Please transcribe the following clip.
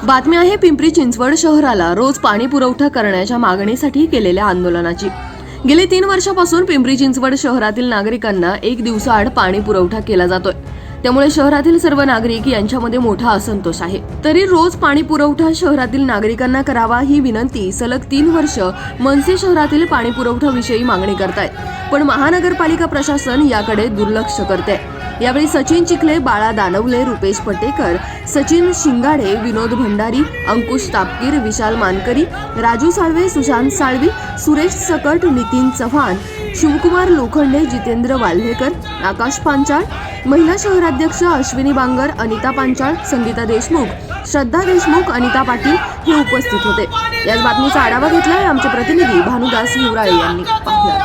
बातमी आहे पिंपरी चिंचवड शहराला रोज पाणी पुरवठा करण्याच्या मागणीसाठी केलेल्या आंदोलनाची। गेली 3 वर्षापासून पिंपरी चिंचवड शहरातील नागरिकांना 1 दिवसाआड पाणी पुरवठा केला जातोय। त्यामुळे शहरातील सर्व नागरिक यांच्यामध्ये मोठा असंतोष आहे। तरी रोज पाणी पुरवठा शहरातील नागरिकांना करावा ही विनंती सलग 3 वर्ष मनसे शहरातील पाणी पुरवठा विषयी मागणी करतायत, पण महानगरपालिका प्रशासन याकडे दुर्लक्ष करते। यावेळी सचिन चिखले, बाळा दानवले, रुपेश पटेकर, सचिन शिंगाडे, विनोद भंडारी, अंकुश तापकीर, विशाल मानकरी, राजू साळवे, सुशांत साळवी, सुरेश सकट, नितीन चव्हाण, शिवकुमार लोखंडे, जितेंद्र वाल्हेकर, आकाश पांचाळ, महिला शहराध्यक्ष अश्विनी बांगर, अनिता पांचाळ, संगीता देशमुख, श्रद्धा देशमुख, अनिता पाटील हे उपस्थित होते। याच बातमीचा आढावा घेतलाय आमचे प्रतिनिधी भानुदास हिवराळे यांनी। पाहूया।